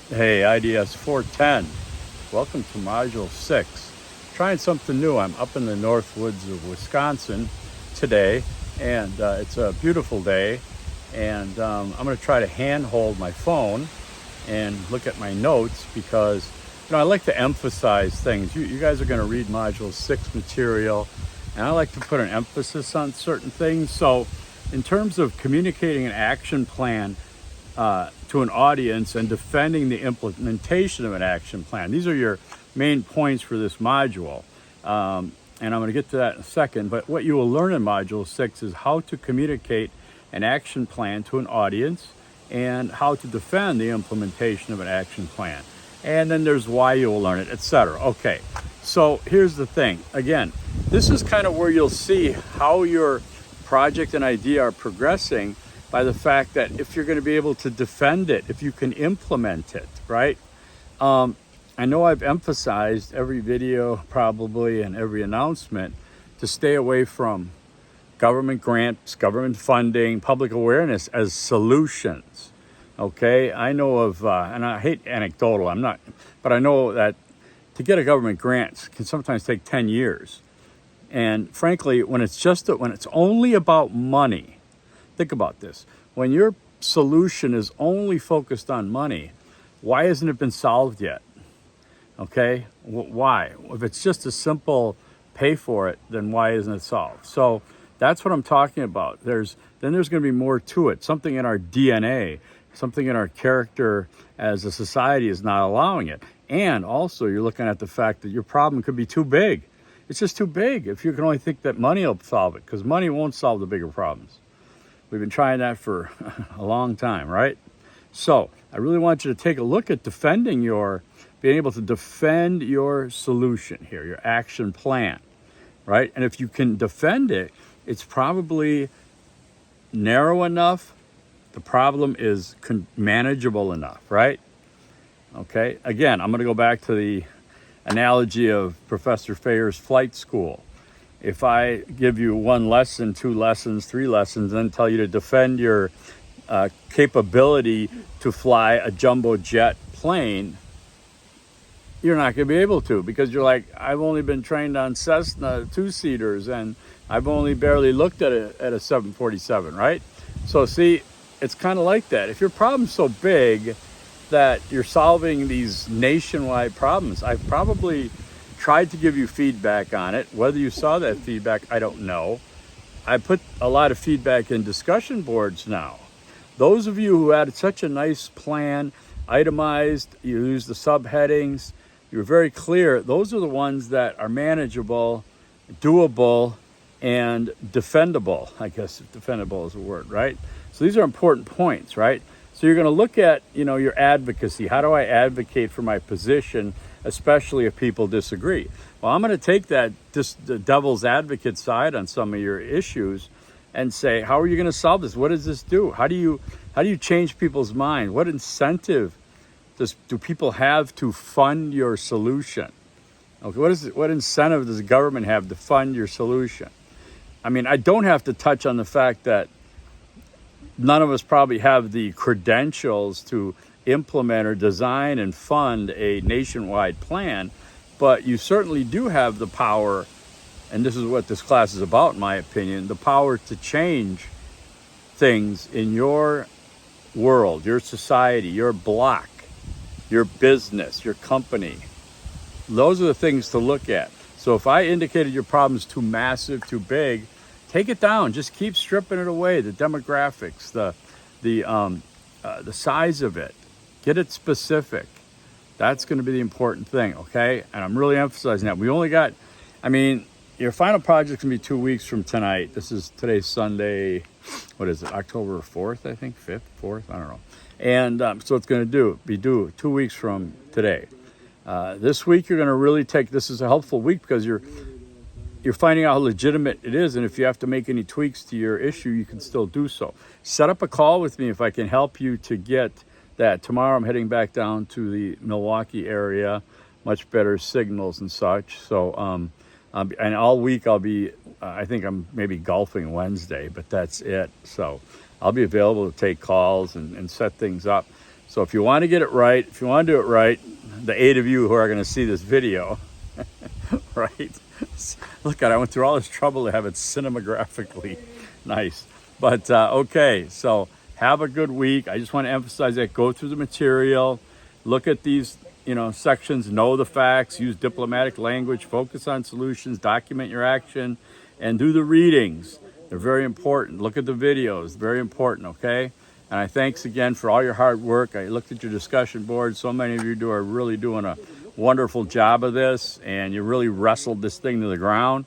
Hey, IDS-410. Welcome to Module 6. Trying something new. I'm up in the north woods of Wisconsin today, and it's a beautiful day. And I'm going to try to handhold my phone and look at my notes because, I like to emphasize things. You guys are going to read Module 6 material, and I like to put an emphasis on certain things. So in terms of communicating an action plan, to an audience and defending the implementation of an action plan. These are your main points for this module. And I'm going to get to that in a second. But what you will learn in Module 6 is how to communicate an action plan to an audience and how to defend the implementation of an action plan. And then there's why you will learn it, etc. Okay, so here's the thing. Again, this is kind of where you'll see how your project and idea are progressing by the fact that if you're going to be able to defend it, if you can implement it, right? I know I've emphasized every video probably and every announcement to stay away from government grants, government funding, public awareness as solutions, okay? I know of, and I hate anecdotal, but I know that to get a government grant can sometimes take 10 years. And frankly, when it's only about money, think about this. When your solution is only focused on money, why hasn't it been solved yet? Okay, why? If it's just a simple pay for it, then why isn't it solved? So that's what I'm talking about. There's going to be more to it. Something in our DNA, something in our character as a society is not allowing it. And also you're looking at the fact that your problem could be too big. It's just too big if you can only think that money will solve it, because money won't solve the bigger problems. We've been trying that for a long time, right? So I really want you to take a look at being able to defend your solution here, your action plan, right? And if you can defend it, it's probably narrow enough. The problem is manageable enough, right? Okay, again, I'm going to go back to the analogy of Professor Fayer's flight school. If I give you one lesson, 2 lessons, 3 lessons, then tell you to defend your capability to fly a jumbo jet plane, you're not going to be able to, because you're like, I've only been trained on Cessna 2-seaters and I've only barely looked at a 747, right? So see, it's kind of like that. If your problem's so big that you're solving these nationwide problems, I've probably tried to give you feedback on it. Whether you saw that feedback, I don't know. I put a lot of feedback in discussion boards now. Those of you who had such a nice plan, itemized, you used the subheadings, you were very clear, those are the ones that are manageable, doable, and defendable. I guess defendable is a word, right? So these are important points, right? So you're going to look at, your advocacy. How do I advocate for my position, especially if people disagree? Well, I'm going to take the devil's advocate side on some of your issues and say, how are you going to solve this? What does this do? How do you change people's mind? What incentive do people have to fund your solution? Okay, what incentive does the government have to fund your solution? I mean, I don't have to touch on the fact that none of us probably have the credentials to implement or design and fund a nationwide plan, but you certainly do have the power, and this is what this class is about, in my opinion, the power to change things in your world, your society, your block, your business, your company. Those are the things to look at. So if I indicated your problem is too massive, too big, take it down. Just keep stripping it away. The demographics, the size of it. Get it specific. That's going to be the important thing, okay? And I'm really emphasizing that. We only got, your final project can be 2 weeks from tonight. Today's Sunday, what is it, October 4th, I think, 5th, 4th, I don't know. And so it's going to be due 2 weeks from today. This week you're going to really this is a helpful week because you're finding out how legitimate it is, and if you have to make any tweaks to your issue, you can still do so. Set up a call with me if I can help you to get that. Tomorrow I'm heading back down to the Milwaukee area, much better signals and such. So, and all week I'll be, I think I'm maybe golfing Wednesday, but that's it. So I'll be available to take calls and set things up. So if you want to get it right, if you want to do it right, the 8 of you who are going to see this video, right? Look at it, I went through all this trouble to have it cinemagraphically nice. But okay, so have a good week. I just want to emphasize that. Go through the material, look at these, sections, know the facts, use diplomatic language, focus on solutions, document your action, and do the readings. They're very important. Look at the videos, very important, okay? And I thanks again for all your hard work. I looked at your discussion board. So many of you are really doing a wonderful job of this, and you really wrestled this thing to the ground.